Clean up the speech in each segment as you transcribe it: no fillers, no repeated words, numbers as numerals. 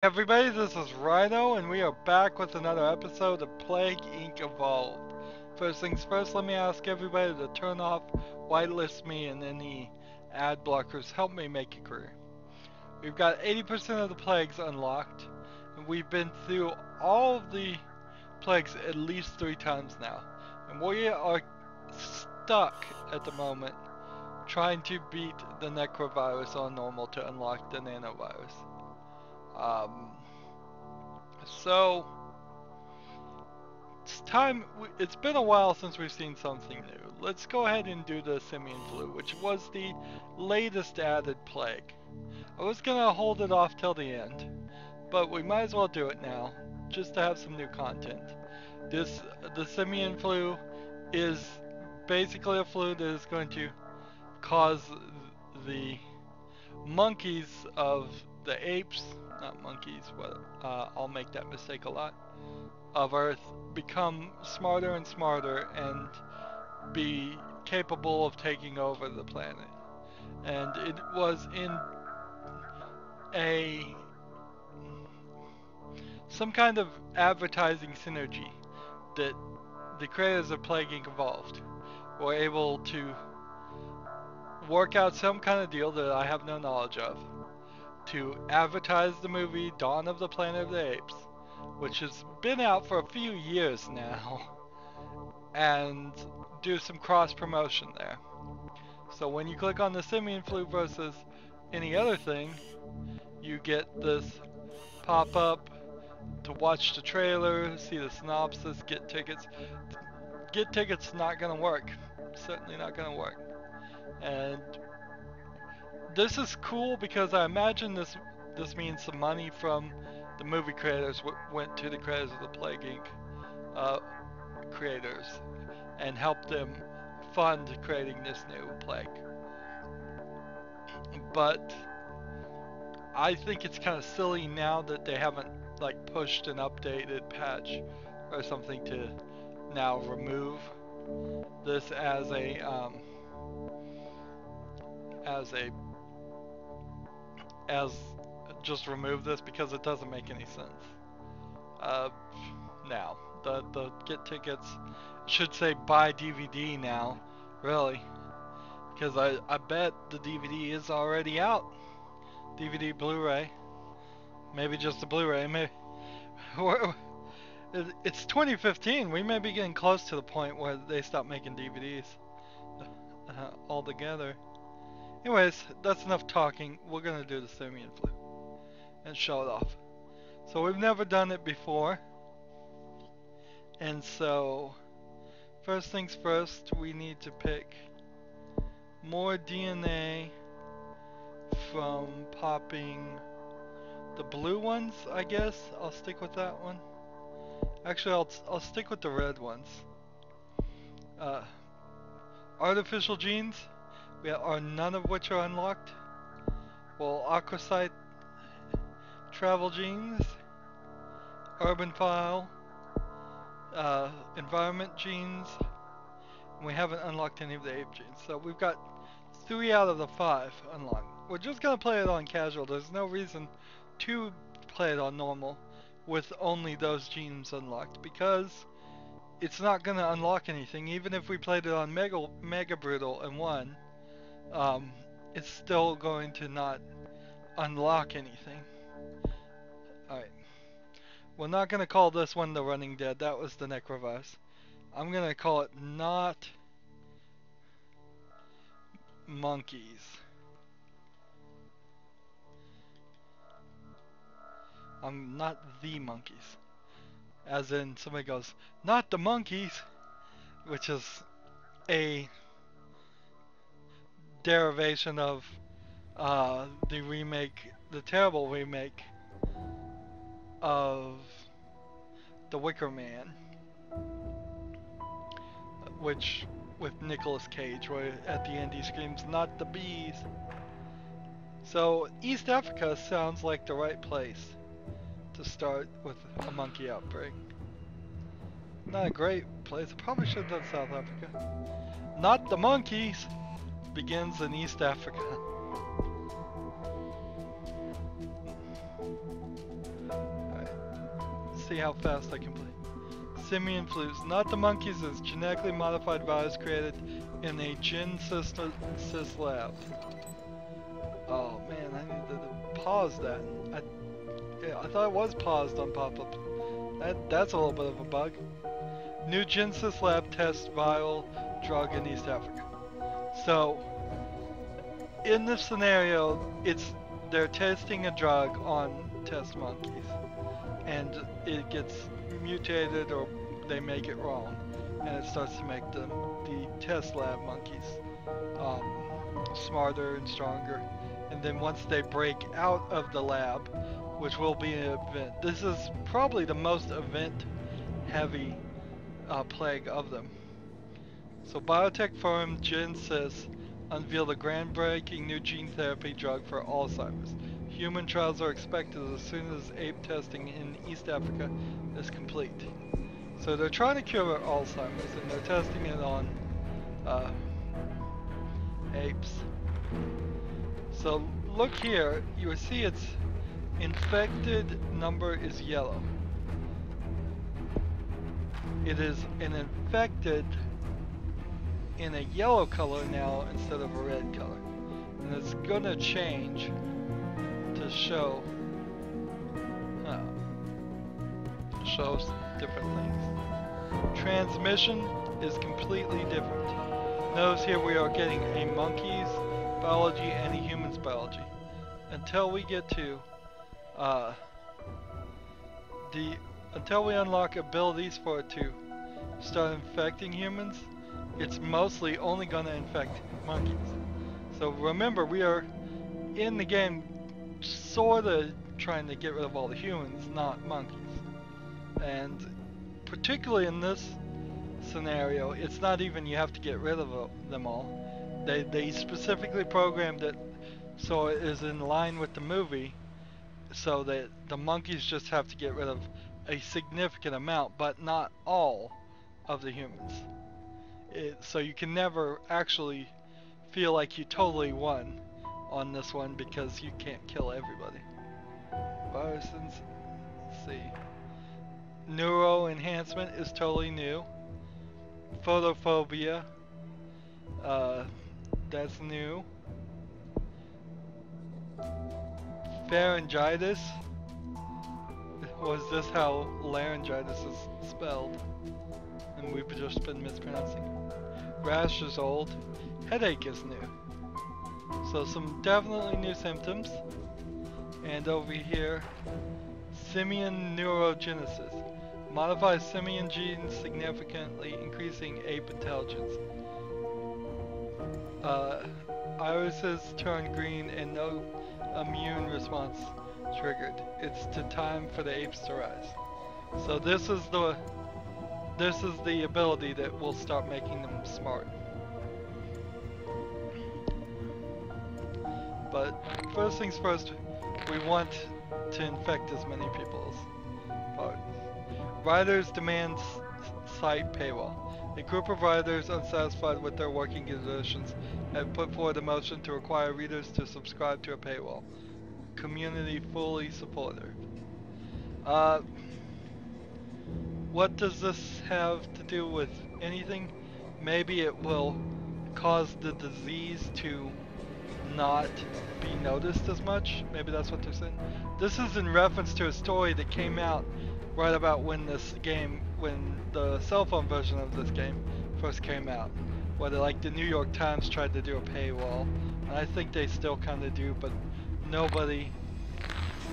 Everybody, this is Rydo, and we are back with another episode of Plague Inc. Evolved. First things first, let me ask everybody to turn off whitelist me and any ad blockers. Help me make a career. We've got 80% of the plagues unlocked, and we've been through all of the plagues at least 3 times now. And we are stuck at the moment trying to beat the necrovirus on normal to unlock the nanovirus. So it's time. It's been a while since we've seen something new. Let's go ahead and do the Simian flu, which was the latest added plague. I was gonna hold it off till the end, but we might as well do it now, just to have some new content. The Simian flu is basically a flu that is going to cause the monkeys of the apes, not monkeys, but I'll make that mistake a lot, of Earth become smarter and smarter and be capable of taking over the planet. And it was in a some kind of advertising synergy that the creators of Plague Inc. Evolved were able to work out some kind of deal that I have no knowledge of to advertise the movie Dawn of the Planet of the Apes, which has been out for a few years now, and do some cross promotion there. So when you click on the Simian flu versus any other thing, you get this pop up to watch the trailer, see the synopsis, get tickets. Get tickets not gonna work. Certainly not gonna work. And this is cool because I imagine this means some money from the movie creators went to the creators of the Plague Inc. Creators and helped them fund creating this new plague. But I think it's kind of silly now that they haven't like pushed an updated patch or something to now remove this as just remove this, because it doesn't make any sense. Now the get tickets should say buy DVD now, really, because I bet the DVD is already out. DVD, Blu-ray, maybe just a Blu-ray. Maybe it's 2015. We may be getting close to the point where they stop making DVDs altogether. Anyways, that's enough talking. We're gonna do the Simian flu and show it off. So we've never done it before, and so first things first, we need to pick more DNA from popping the blue ones, I guess. I'll stick with that one. Actually, I'll stick with the red ones. Artificial genes, are none of which are unlocked. Well, Aquasite travel genes, urban file, environment genes, and we haven't unlocked any of the ape genes. So we've got 3 out of the 5 unlocked. We're just gonna play it on casual. There's no reason to play it on normal with only those genes unlocked, because it's not gonna unlock anything. Even if we played it on Mega Brutal and won, it's still going to not unlock anything. Alright. We're not gonna call this one the Running Dead. That was the necrovirus. I'm gonna call it not monkeys. Not the monkeys. As in, somebody goes, not the monkeys, which is a derivation of the terrible remake of The Wicker Man, which with Nicolas Cage, where at the end he screams, not the bees. So East Africa sounds like the right place to start with a monkey outbreak. Not a great place. I probably should have done South Africa. Not the monkeys begins in East Africa. see how fast I can play. Simian flus, not the monkeys, is genetically modified virus created in a Genesis lab. Oh man, I need to pause that. I thought it was paused on pop-up. That's a little bit of a bug. New Genesis lab tests viral drug in East Africa. So, in this scenario, they're testing a drug on test monkeys, and it gets mutated or they make it wrong, and it starts to make the test lab monkeys smarter and stronger. And then once they break out of the lab, which will be an event, this is probably the most event-heavy plague of them. So biotech firm Genesis unveiled a groundbreaking new gene therapy drug for Alzheimer's. Human trials are expected as soon as ape testing in East Africa is complete. So they're trying to cure Alzheimer's, and they're testing it on apes. So look here, you will see its infected number is yellow. It is an infected in a yellow color now instead of a red color. And it's gonna change to show different things. Transmission is completely different. Notice here we are getting a monkey's biology and a human's biology. Until we get to until we unlock abilities for it to start infecting humans, it's mostly only gonna infect monkeys. So remember, we are in the game sorta trying to get rid of all the humans, not monkeys. And particularly in this scenario, it's not even you have to get rid of them all. They specifically programmed it so it is in line with the movie, so that the monkeys just have to get rid of a significant amount, but not all of the humans. So you can never actually feel like you totally won on this one because you can't kill everybody. Viruses, let's see. Neuro enhancement is totally new. Photophobia, that's new. Pharyngitis. Was this how laryngitis is spelled? And we've just been mispronouncing. Rash is old. Headache is new. So some definitely new symptoms. And over here, Simian neurogenesis. Modifies Simian genes significantly, increasing ape intelligence. Irises turn green and no immune response triggered. It's time for the apes to rise. So this is the ability that will start making them smart. But first things first, we want to infect as many people as possible. Riders demand site paywall. A group of riders unsatisfied with their working conditions have put forward a motion to require readers to subscribe to a paywall. Community fully supportive. What does this have to do with anything? Maybe it will cause the disease to not be noticed as much. Maybe that's what they're saying. This is in reference to a story that came out right about when the cell phone version of this game first came out, where the New York Times tried to do a paywall, and I think they still kind of do, but nobody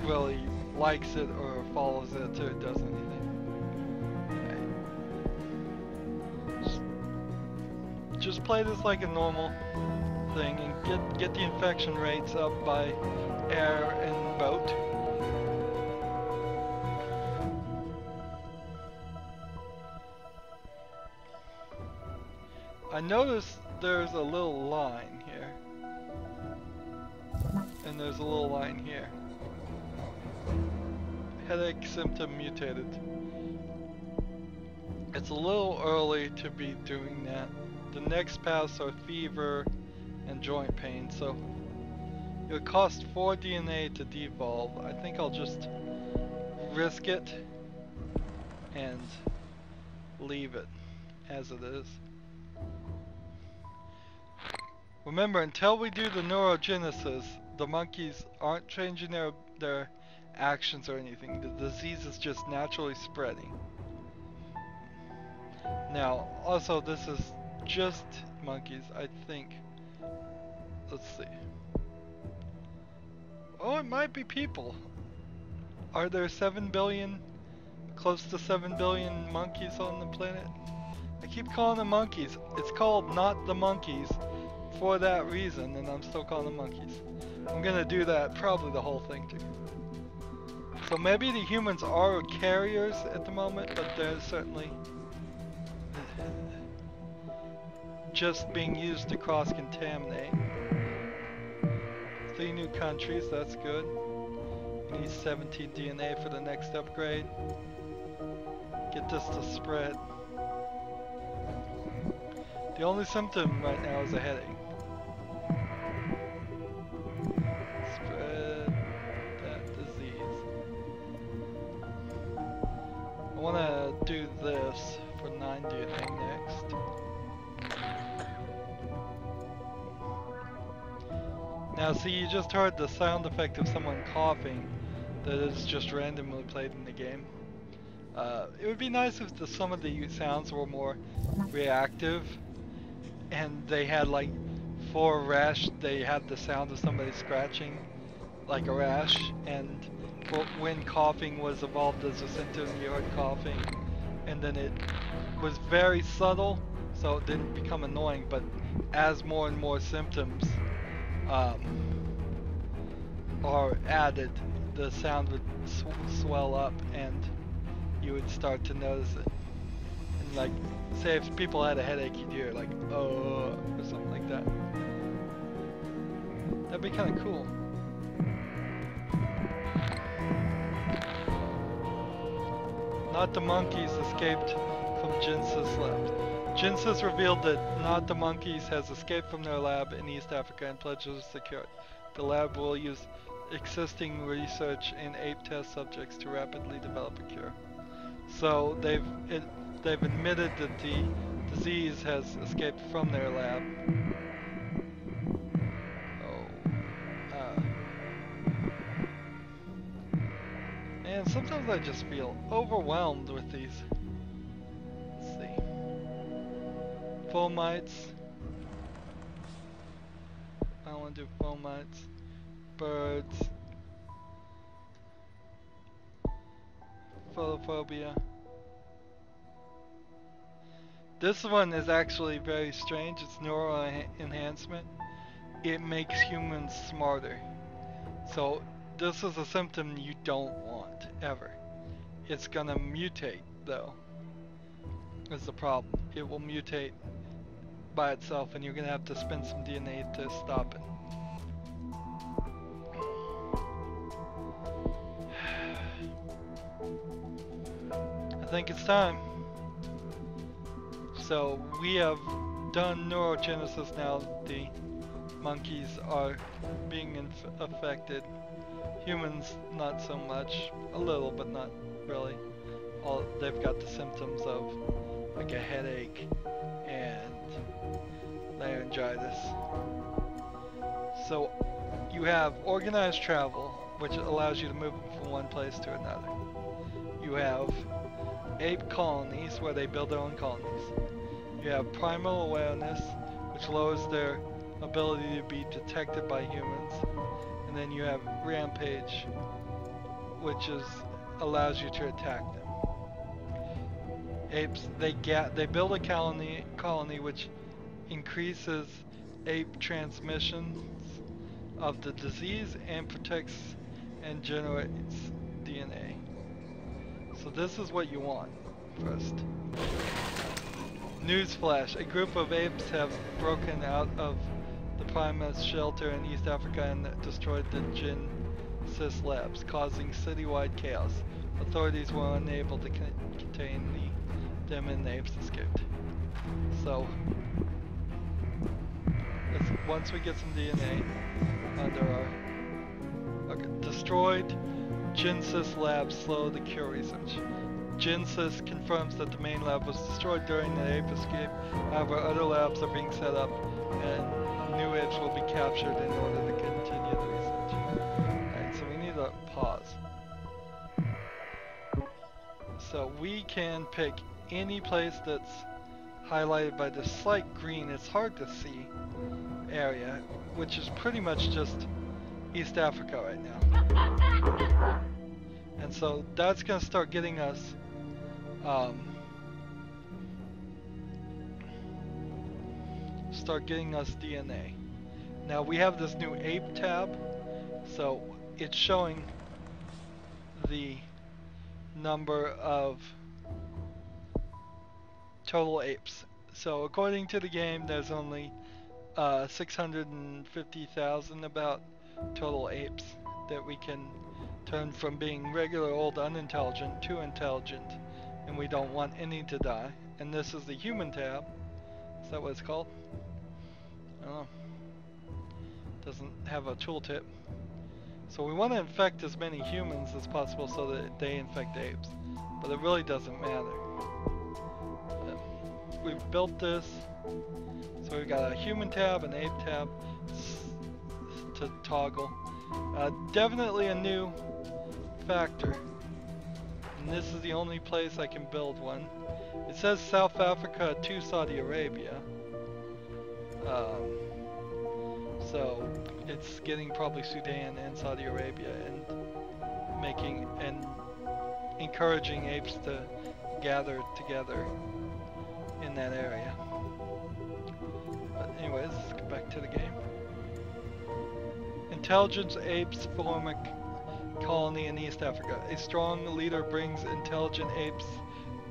really likes it or follows it or does anything. Okay. Just play this like a normal thing and get the infection rates up by air and boat. I noticed there's a little line here, and there's a little line here. Headache symptom mutated. It's a little early to be doing that. The next paths are fever and joint pain, so it would cost 4 DNA to devolve. I think I'll just risk it and leave it as it is. Remember, until we do the neurogenesis, the monkeys aren't changing their actions or anything. The disease is just naturally spreading. Now, also, this is just monkeys, I think. Let's see. Oh, it might be people. Are there 7 billion, close to 7 billion monkeys on the planet? I keep calling them monkeys. It's called Not the Monkeys for that reason, and I'm still calling them monkeys. I'm gonna do that, probably the whole thing too. So maybe the humans are carriers at the moment, but they're certainly just being used to cross-contaminate. 3 new countries, that's good. We need 17 DNA for the next upgrade. Get this to spread. The only symptom right now is a headache. Spread that disease. I want to do this for 9 DNA next. Now see, you just heard the sound effect of someone coughing that is just randomly played in the game. It would be nice if some of the sounds were more reactive, and they had like, for a rash, they had the sound of somebody scratching, like a rash, and when coughing was evolved as a symptom, you heard coughing, and then it was very subtle, so it didn't become annoying, but as more and more symptoms are added, the sound would swell up, and you would start to notice it. And like, say if people had a headache, you'd hear like, oh, or something like that. That'd be kind of cool. Not the Monkeys escaped from Jinsis lab. Jinsis revealed that Not the Monkeys has escaped from their lab in East Africa and pledges to secure it. The lab will use existing research in ape test subjects to rapidly develop a cure. So they've admitted that the disease has escaped from their lab. And sometimes I just feel overwhelmed with these. Let's see. Fomites. I don't want to do fomites. Birds. Photophobia. This one is actually very strange. It's neural enhancement. It makes humans smarter. So this is a symptom you don't want, ever. It's gonna mutate, though. Is the problem. It will mutate by itself, and you're gonna have to spend some DNA to stop it. I think it's time. So we have done neurogenesis now. The monkeys are being affected. Humans, not so much. A little, but not really. They've got the symptoms of like a headache and laryngitis. So you have organized travel, which allows you to move from one place to another. You have ape colonies, where they build their own colonies. You have primal awareness, which lowers their ability to be detected by humans. And then you have rampage, which allows you to attack them. Apes, they build a colony which increases ape transmissions of the disease and protects and generates DNA. So this is what you want first. Newsflash: a group of apes have broken out of the primates shelter in East Africa and destroyed the Jinsis labs, causing citywide chaos. Authorities were unable to contain them, and the apes escaped. So, once we get some DNA under our... Okay, destroyed Jinsis labs slow the cure research. Genesis confirms that the main lab was destroyed during the ape escape. However, other labs are being set up, and new apes will be captured in order to continue the research. Alright, so we need to pause. So we can pick any place that's highlighted by this slight green, it's hard to see, area, which is pretty much just East Africa right now. And so that's going to start getting us DNA. Now we have this new ape tab, so it's showing the number of total apes. So according to the game, there's only 650,000 about total apes that we can turn from being regular old unintelligent to intelligent, and we don't want any to die. And this is the human tab. Is that what it's called? I don't know. Doesn't have a tooltip. So we want to infect as many humans as possible so that they infect apes, but it really doesn't matter. We've built this, so we've got a human tab, an ape tab to toggle. Definitely a new factor, and this is the only place I can build one. It says South Africa to Saudi Arabia, so it's getting probably Sudan and Saudi Arabia and encouraging apes to gather together in that area. But anyways, let's get back to the game. Intelligence apes form a colony in East Africa. A strong leader brings intelligent apes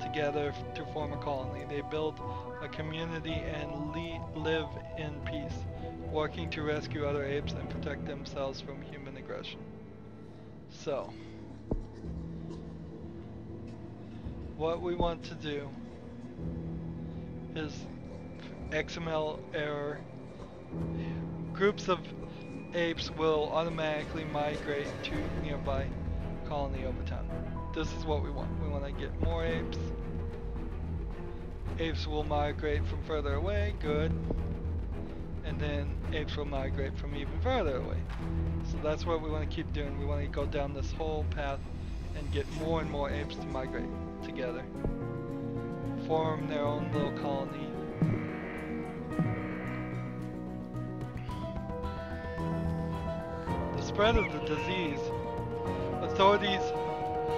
together to form a colony. They build a community and live in peace, working to rescue other apes and protect themselves from human aggression. So, what we want to do is XML error. Groups of apes will automatically migrate to nearby colony over time. This is what we want. We want to get more apes. Apes will migrate from further away, good. And then apes will migrate from even further away. So that's what we want to keep doing. We want to go down this whole path and get more and more apes to migrate together. Form their own little colony. The spread of the disease. Authorities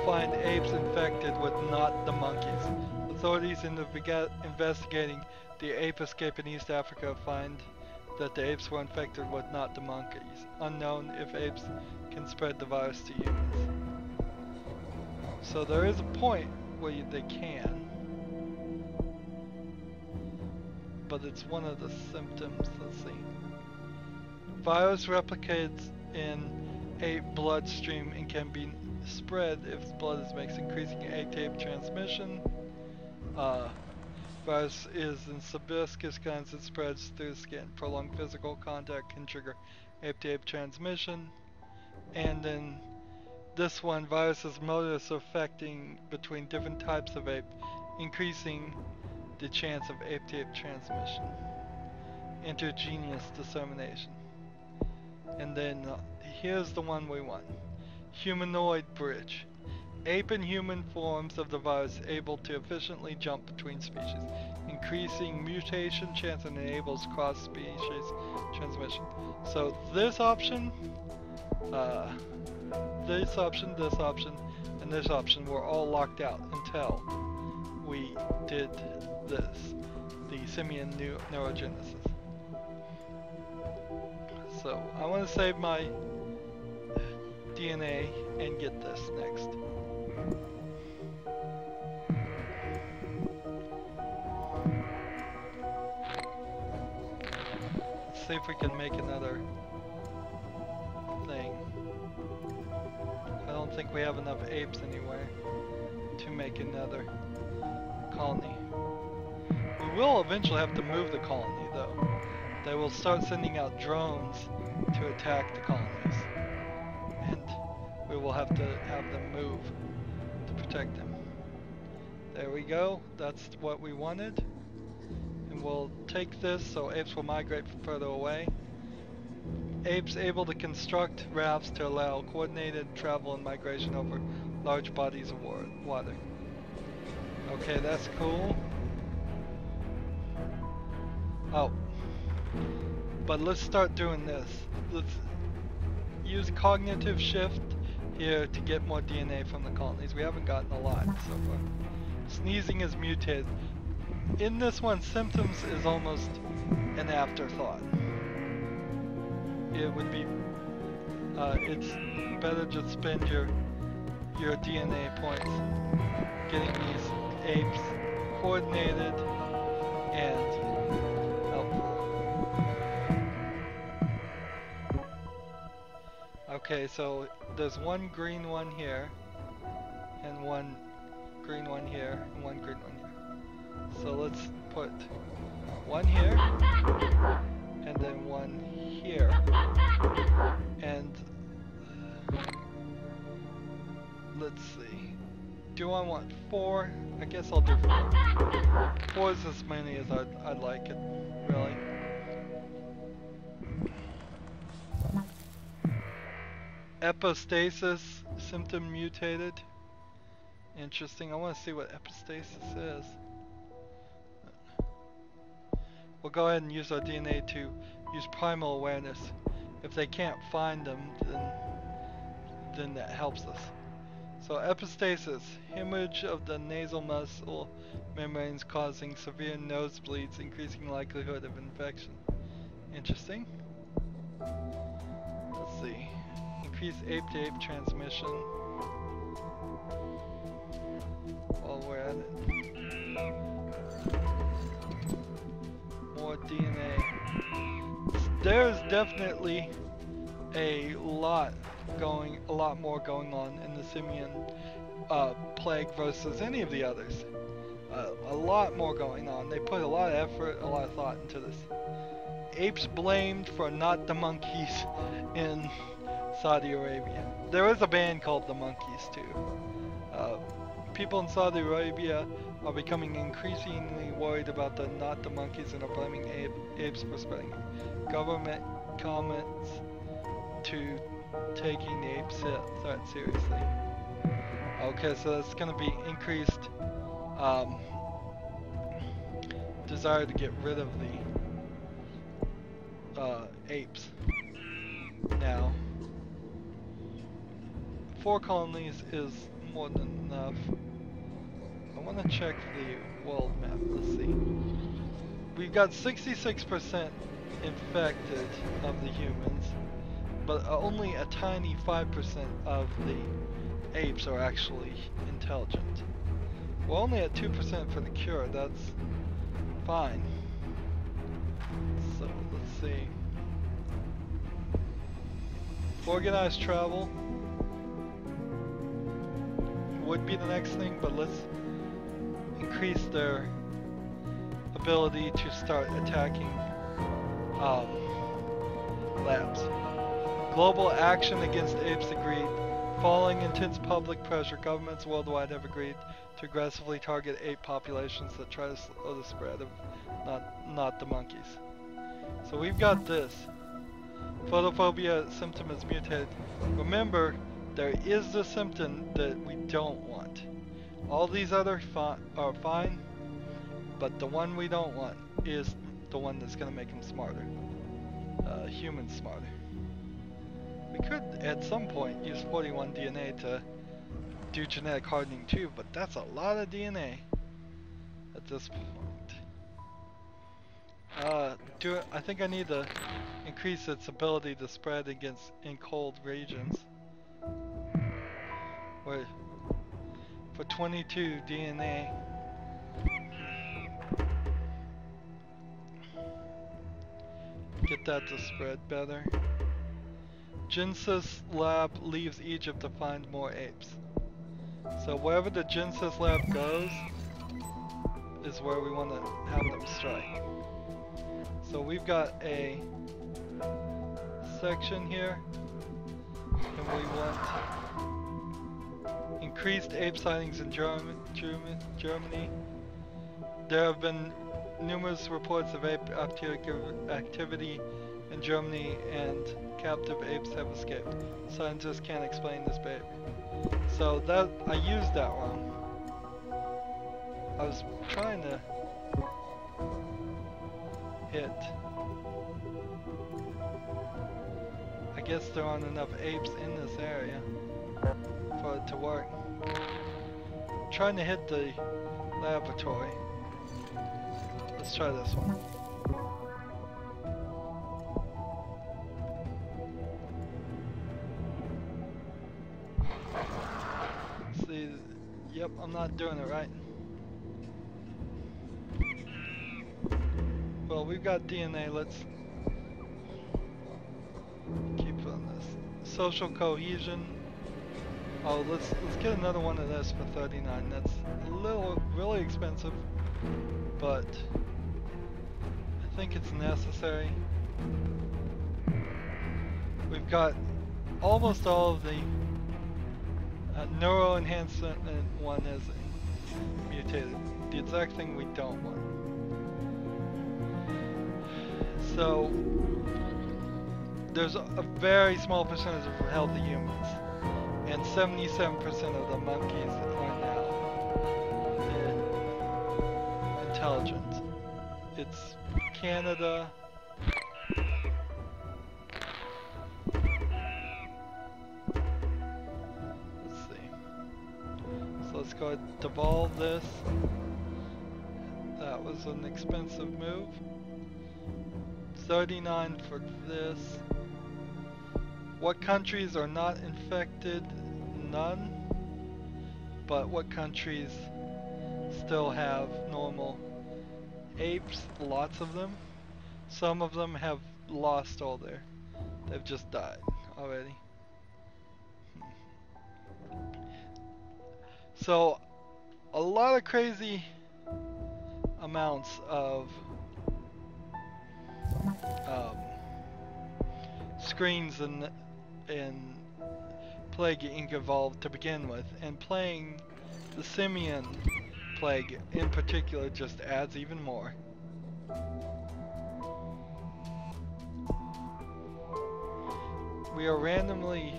find apes infected with not the monkeys. Authorities investigating the ape escape in East Africa find that the apes were infected with not the monkeys. Unknown if apes can spread the virus to humans. So there is a point where they can. But it's one of the symptoms. Let's see. Virus replicates in ape bloodstream and can be spread if blood makes increasing ape-to-ape transmission. Virus is in sebaceous glands that spreads through the skin. Prolonged physical contact can trigger ape-to-ape transmission. And then this one, viruses modus affecting between different types of ape, increasing the chance of ape-to-ape transmission. Intergenous dissemination. And then here's the one we want. Humanoid bridge. Ape and human forms of the virus able to efficiently jump between species, increasing mutation chance and enables cross-species transmission. So this option, this option, and this option were all locked out until we did this, the Simian neurogenesis. So I want to save my DNA and get this next. Let's see if we can make another thing. I don't think we have enough apes anywhere to make another colony. We will eventually have to move the colony though. They will start sending out drones to attack the colonies, and we will have to have them move to protect them. There we go. That's what we wanted. And we'll take this so apes will migrate further away. Apes able to construct rafts to allow coordinated travel and migration over large bodies of water. Okay, that's cool. Oh. But let's start doing this. Let's use cognitive shift here to get more DNA from the colonies. We haven't gotten a lot so far. Sneezing is mutated. In this one, symptoms is almost an afterthought. It would be, it's better to spend your DNA points getting these apes coordinated and okay, so there's one green one here, and one green one here, and one green one here. So let's put one here, and then one here. And let's see. Do I want 4? I guess I'll do 4. 4 is as many as I'd like it, really. Epistasis, symptom mutated. Interesting. I want to see what epistasis is. We'll go ahead and use our DNA to use primal awareness. If they can't find them, then that helps us. So epistasis, hemorrhage of the nasal muscle membranes causing severe nosebleeds, increasing likelihood of infection. Interesting. Let's see. Increase ape-to-ape transmission. While we're at it. More DNA. There's definitely a lot more going on in the Simian plague versus any of the others. A lot more going on. They put a lot of effort, a lot of thought into this. Apes blamed for not the monkeys in Saudi Arabia. There is a band called the Monkeys too. People in Saudi Arabia are becoming increasingly worried about the not the monkeys and are blaming apes for spreading it. Government comments to taking the ape threat seriously. Okay, so that's going to be increased desire to get rid of the apes. Now, 4 colonies is more than enough. I want to check the world map. Let's see. We've got 66% infected of the humans, but only a tiny 5% of the apes are actually intelligent. We're only at 2% for the cure. That's fine. So let's see. Organized travel would be the next thing, but let's increase their ability to start attacking labs. Global action against apes agreed. Following intense public pressure, governments worldwide have agreed to aggressively target ape populations that try to slow the spread of not the monkeys. So we've got this. Photophobia symptom is mutated. Remember, there is the symptom that we don't want. All these other are fine, but the one we don't want is the one that's going to make them smarter. Humans smarter. We could, at some point, use 41 DNA to do genetic hardening too, but that's a lot of DNA at this point. I think I need to increase its ability to spread in cold regions. Wait, for 22 DNA. Get that to spread better. Genesis lab leaves Egypt to find more apes. So wherever the Genesis lab goes is where we want to have them strike. So we've got a section here, and we want increased ape sightings in Germany. There have been numerous reports of ape activity in Germany, and captive apes have escaped. Scientists can't explain this behavior. So that, I used that wrong. I was trying to hit. I guess there aren't enough apes in this area for it to work. I'm trying to hit the laboratory. Let's try this one. See, yep, I'm not doing it right. Well, we've got DNA, let's keep on this. Social cohesion. Oh, let's get another one of this for 39. That's a little, really expensive, but I think it's necessary. We've got almost all of the neuro enhancement one is mutated. The exact thing we don't want. So there's a very small percentage of healthy humans, and 77% of the monkeys are now intelligent. It's Canada. Let's see. So let's go ahead and devolve this. That was an expensive move. 39 for this. What countries are not infected? None. But what countries still have normal apes? Lots of them. Some of them have lost all their, they've just died already. So a lot of crazy amounts of screens and plague ink evolved to begin with, and playing the Simian plague in particular just adds even more. We are randomly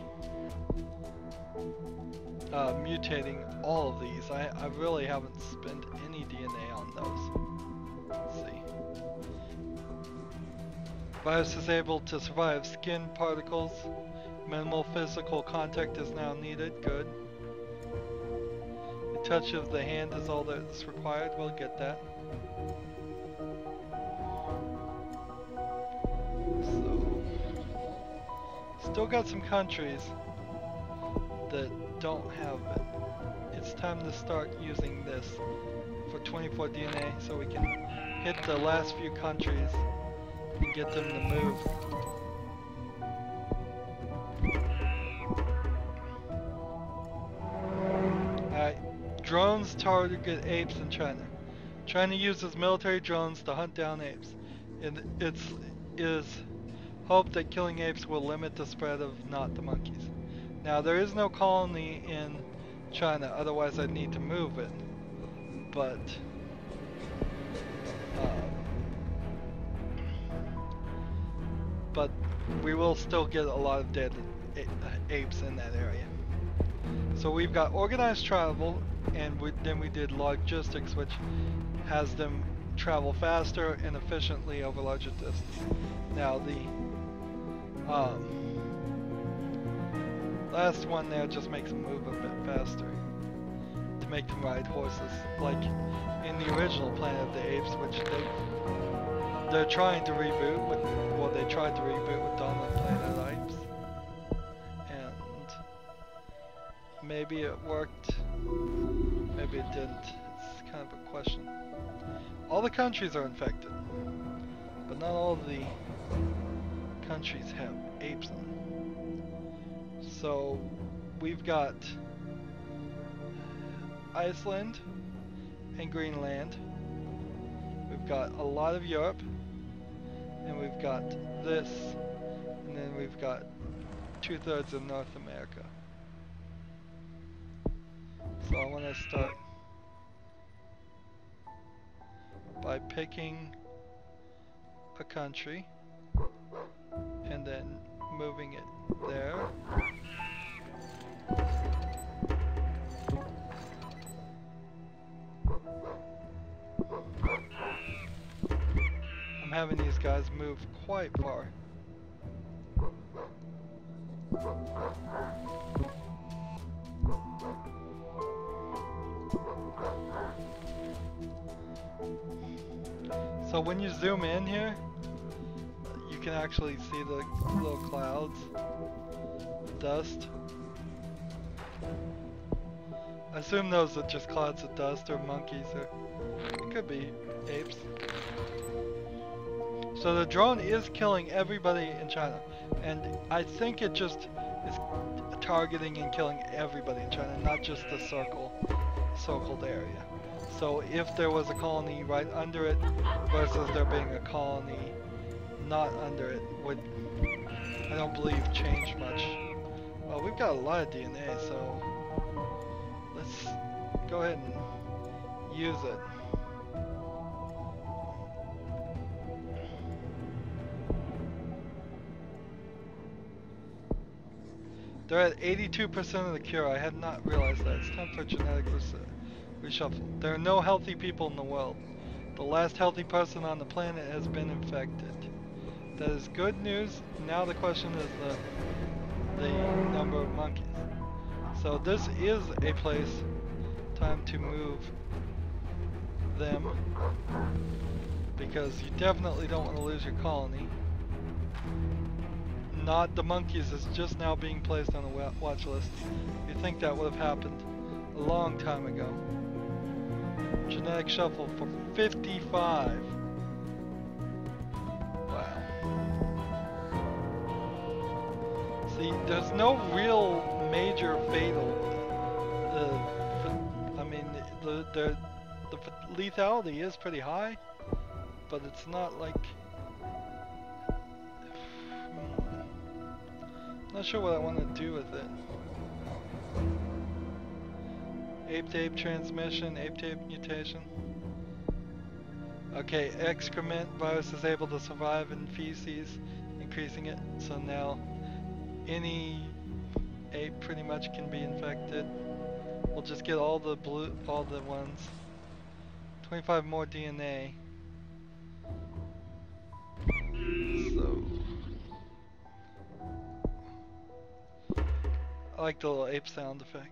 mutating all of these. I really haven't spent any DNA on those. Let's see. Virus is able to survive skin particles. Minimal physical contact is now needed. Good. A touch of the hand is all that's required. We'll get that. So, still got some countries that don't have it. It's time to start using this for 24 DNA so we can hit the last few countries and get them to move. Alright, drones target apes in China. China uses military drones to hunt down apes. And it is hoped that killing apes will limit the spread of not the monkeys. Now there is no colony in China, otherwise I'd need to move it. But we will still get a lot of dead apes in that area. So we've got organized travel, and then we did logistics, which has them travel faster and efficiently over larger distances. Now the last one there just makes them move a bit faster to make them ride horses, like in the original Planet of the Apes, which they're trying to reboot with. Well, they tried to reboot with Dawn of the Planet of the Apes, and maybe it worked, maybe it didn't. It's kind of a question. All the countries are infected, but not all of the countries have apes in them. So we've got Iceland and Greenland. We've got a lot of Europe, and we've got this, and then we've got 2/3 of North America. So I want to start by picking a country and then moving it there. I'm having these guys move quite far. So when you zoom in here, you can actually see the little clouds, dust. I assume those are just clouds of dust or monkeys, or it could be apes. So the drone is killing everybody in China, and I think it just is targeting and killing everybody in China, not just the circled area. So if there was a colony right under it versus there being a colony not under it would, I don't believe, change much. Well, we've got a lot of DNA, so let's go ahead and use it. They're at 82% of the cure. I had not realized that. It's time for genetic reshuffle. There are no healthy people in the world. The last healthy person on the planet has been infected. That is good news. Now the question is the number of monkeys. So this is a place. Time to move them, because you definitely don't want to lose your colony. Not the monkeys is just now being placed on the watch list. You'd think that would have happened a long time ago. Genetic shuffle for 55. Wow. See, there's no real major fatal. I mean, the lethality is pretty high, but it's not like. Not sure what I want to do with it. Ape-to-ape transmission, ape-to-ape mutation. Okay, excrement virus is able to survive in feces, increasing it. So now any ape pretty much can be infected. We'll just get all the ones. 25 more DNA. So I like the little ape sound effect.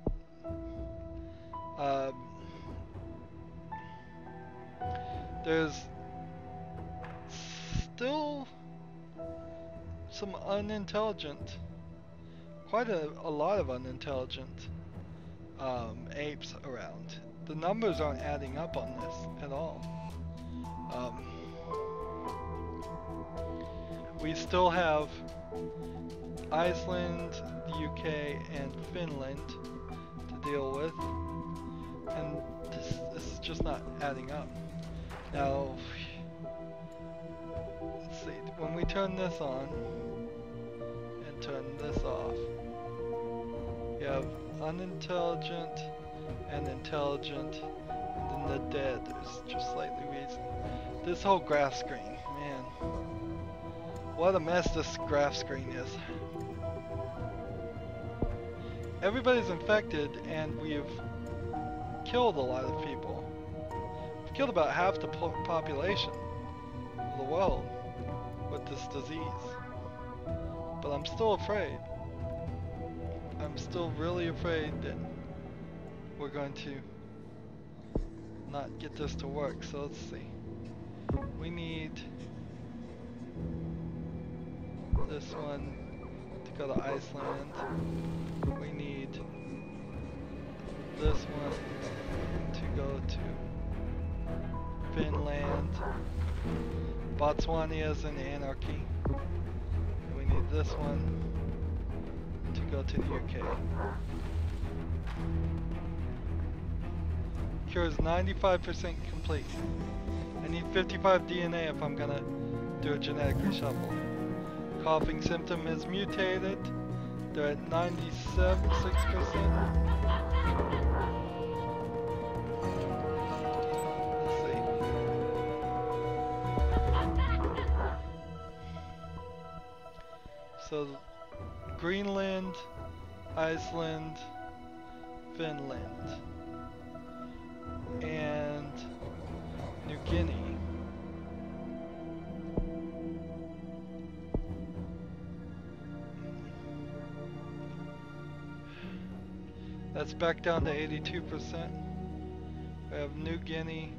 There's still some unintelligent, quite a lot of unintelligent apes around. The numbers aren't adding up on this at all. We still have Iceland, the UK, and Finland to deal with, and this is just not adding up. Now, let's see, when we turn this on and turn this off, you have unintelligent and intelligent, and then the dead is just slightly raised. This whole graph screen, man, what a mess this graph screen is. Everybody's infected, and we've killed a lot of people. We've killed about half the population of the world with this disease. But I'm still afraid. I'm still really afraid that we're going to not get this to work. So let's see. We need this one to go to Iceland. We need this one to go to Finland. Botswana is in anarchy. And we need this one to go to the UK. Cure is 95% complete. I need 55 DNA if I'm gonna do a genetic reshuffle. Coughing symptom is mutated. They're at 96%. Greenland, Iceland, Finland, and New Guinea. That's back down to 82%. We have New Guinea.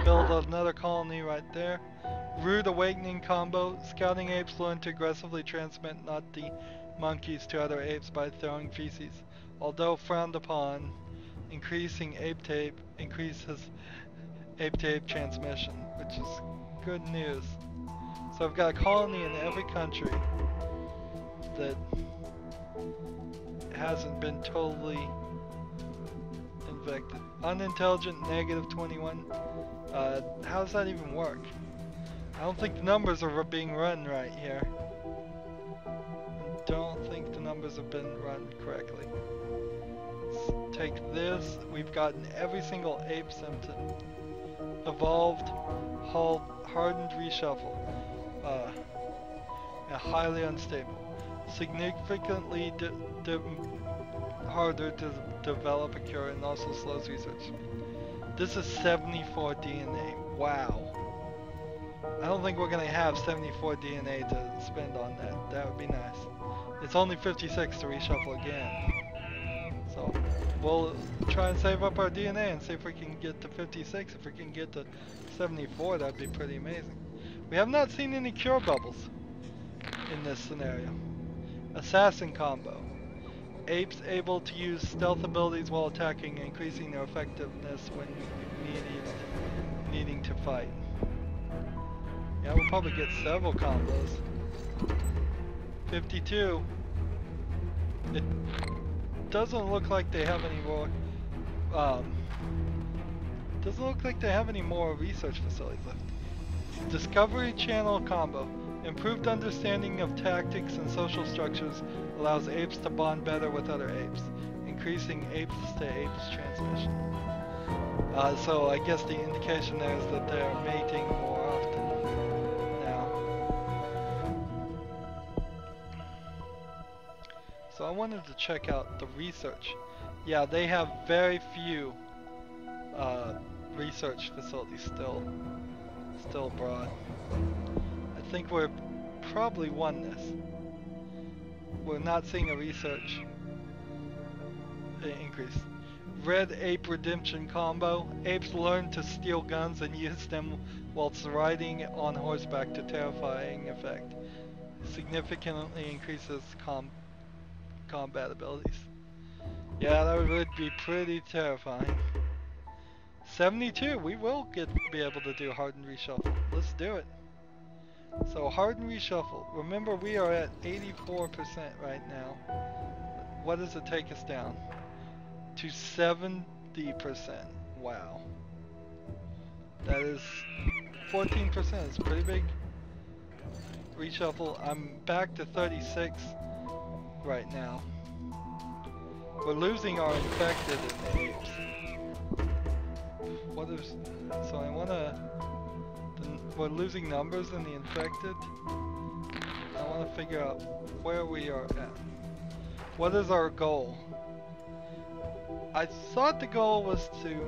Build another colony right there. Rude awakening combo. Scouting apes learn to aggressively transmit naughty monkeys to other apes by throwing feces. Although frowned upon, increasing ape tape increases ape-to-ape transmission, which is good news. So I've got a colony in every country that hasn't been totally infected. Unintelligent, negative 21. How does that even work? I don't think the numbers are being run right here. I don't think the numbers have been run correctly. Let's take this. We've gotten every single ape symptom. Evolved, hardened, reshuffle. Highly unstable. Significantly harder to develop a cure and also slows research. This is 74 DNA. Wow. I don't think we're going to have 74 DNA to spend on that. That would be nice. It's only 56 to reshuffle again. So we'll try and save up our DNA and see if we can get to 56. If we can get to 74, that'd be pretty amazing. We have not seen any cure bubbles in this scenario. Assassin combo. Apes able to use stealth abilities while attacking, increasing their effectiveness when needing to fight. Yeah, we'll probably get several combos. 52. It doesn't look like they have any more. Doesn't look like they have any more research facilities left. Discovery channel combo. Improved understanding of tactics and social structures allows apes to bond better with other apes, increasing apes to apes transmission. So I guess the indication there is that they're mating more often now. So I wanted to check out the research. Yeah, they have very few research facilities still abroad. I think we're probably won this. We're not seeing a research increase. Red ape redemption combo. Apes learn to steal guns and use them whilst riding on horseback to terrifying effect. Significantly increases combat abilities. Yeah, that would be pretty terrifying. 72, we will be able to do hardened reshuffle. Let's do it. So hardened reshuffle. Remember, we are at 84% right now. What does it take us down? To 70%. Wow. That is 14%. It's pretty big. Reshuffle. I'm back to 36 right now. We're losing our infected apes. So I wanna. We're losing numbers in the infected. I want to figure out where we are at. What is our goal? I thought the goal was to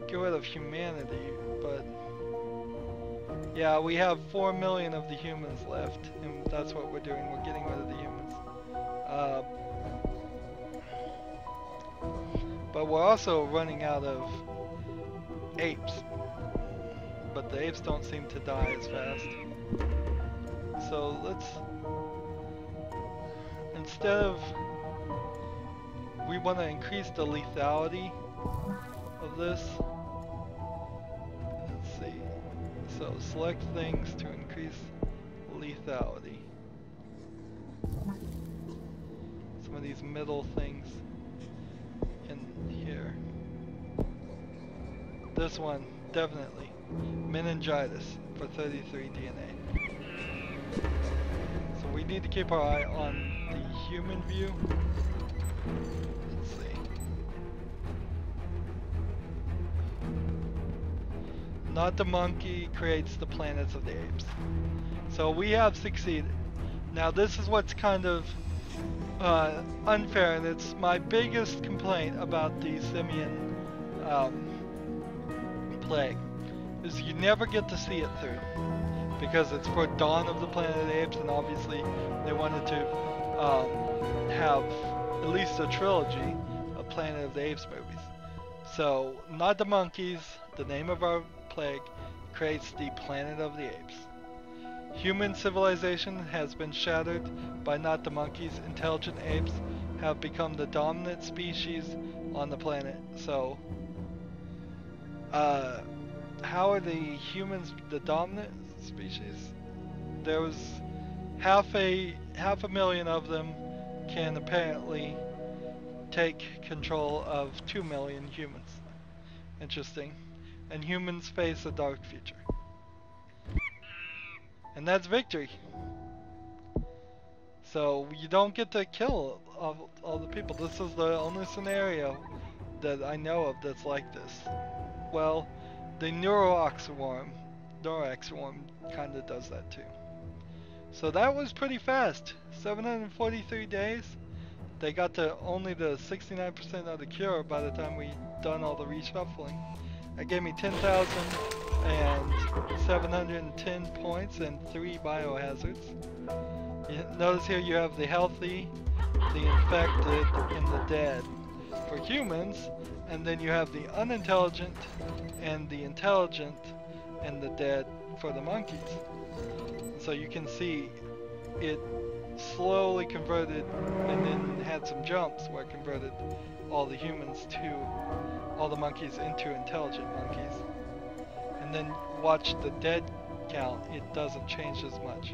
get rid of humanity, but yeah, we have 4 million of the humans left, and that's what we're doing. We're getting rid of the humans. But we're also running out of apes. But the apes don't seem to die as fast. So let's, instead of, we want to increase the lethality of this. Let's see. So select things to increase lethality. Some of these middle things in here. This one, definitely. Meningitis for 33 DNA. need to keep our eye on the human view. Let's see. Not the monkey creates the planets of the apes. So we have succeeded. Now this is what's kind of unfair, and it's my biggest complaint about the Simian plague, is you never get to see it through. Because it's for Dawn of the Planet of the Apes, and obviously they wanted to have at least a trilogy of Planet of the Apes movies. So, not the monkeys, the name of our plague, creates the Planet of the Apes. Human civilization has been shattered by not the monkeys. Intelligent apes have become the dominant species on the planet. So, how are the humans the dominant species? There was half a million of them can apparently take control of 2 million humans. Interesting. And humans face a dark future. And that's victory. So you don't get to kill all the people. This is the only scenario that I know of that's like this. Well, the Neurox worm kind of does that too. So that was pretty fast. 743 days. They got to only the 69% of the cure by the time we done all the reshuffling. That gave me 10,710 points and 3 biohazards. You notice here you have the healthy, the infected, and the dead for humans, and then you have the unintelligent and the intelligent and the dead for the monkeys. So you can see it slowly converted, and then had some jumps where it converted all the humans to all the monkeys into intelligent monkeys. And then watch the dead count, it doesn't change as much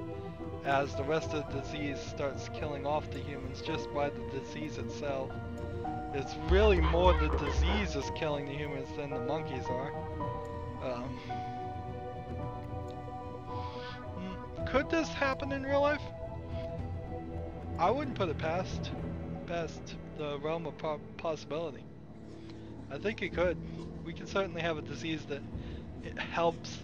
as the rest of the disease starts killing off the humans just by the disease itself. It's really more the disease is killing the humans than the monkeys are. Could this happen in real life? I wouldn't put it past the realm of possibility. I think it could. We could certainly have a disease that it helps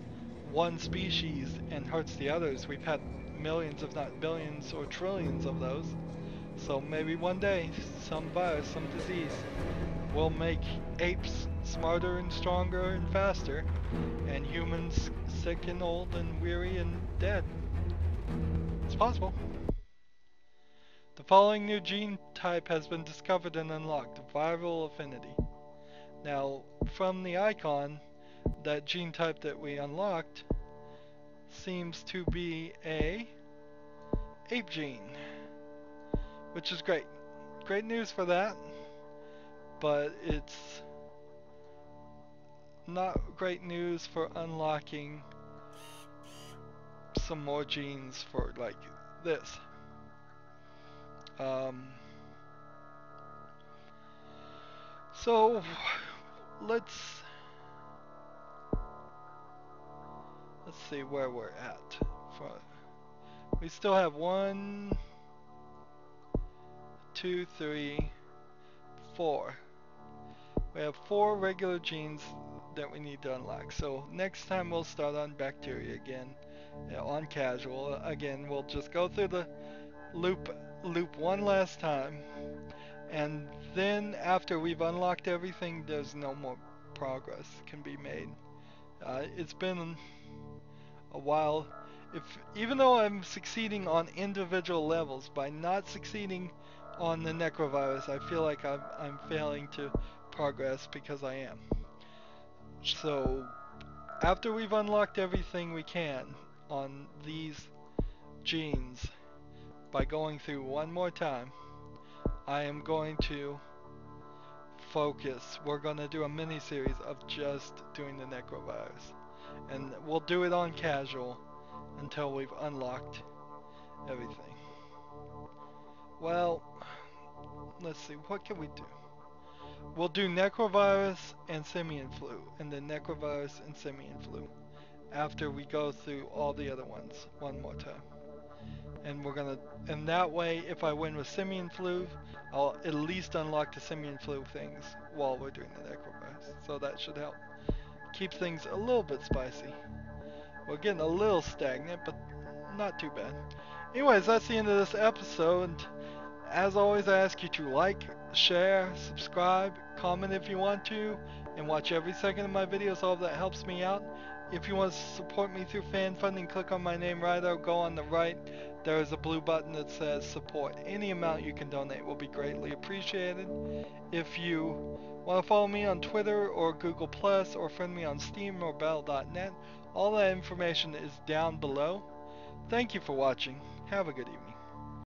one species and hurts the others. We've had millions, if not billions or trillions of those. So maybe one day, some virus, some disease will make apes smarter and stronger and faster, and humans sick and old and weary and dead. It's possible. The following new gene type has been discovered and unlocked: viral affinity. Now, from the icon, that gene type that we unlocked seems to be a ape gene, which is great. Great news for that, but it's not great news for unlocking some more genes for like this. So let's see where we're at. We still have 1, 2, 3, 4. We have 4 regular genes that we need to unlock. So next time we'll start on bacteria again, on casual. Again, we'll just go through the loop one last time, and then after we've unlocked everything, there's no more progress can be made. It's been a while. Even though I'm succeeding on individual levels, by not succeeding on the necrovirus, I feel like I'm failing to progress because I am. So after we've unlocked everything we can on these genes, by going through one more time, I am going to focus. We're going to do a mini series of just doing the necrovirus, and we'll do it on casual until we've unlocked everything. Well, let's see, what can we do? We'll do necrovirus and simian flu, and then necrovirus and simian flu after we go through all the other ones one more time. and and that way, if I win with Simian Flu, I'll at least unlock the Simian Flu things while we're doing the Necrovirus. So that should help keep things a little bit spicy. We're getting a little stagnant, but not too bad. Anyways, that's the end of this episode. As always, I ask you to like, share, subscribe, comment if you want to, and watch every second of my videos. All of that helps me out. If you want to support me through fan funding, click on my name, Rydo. Go on the right. There is a blue button that says support. Any amount you can donate will be greatly appreciated. If you want to follow me on Twitter or Google Plus or friend me on Steam or Battle.net, all that information is down below. Thank you for watching. Have a good evening.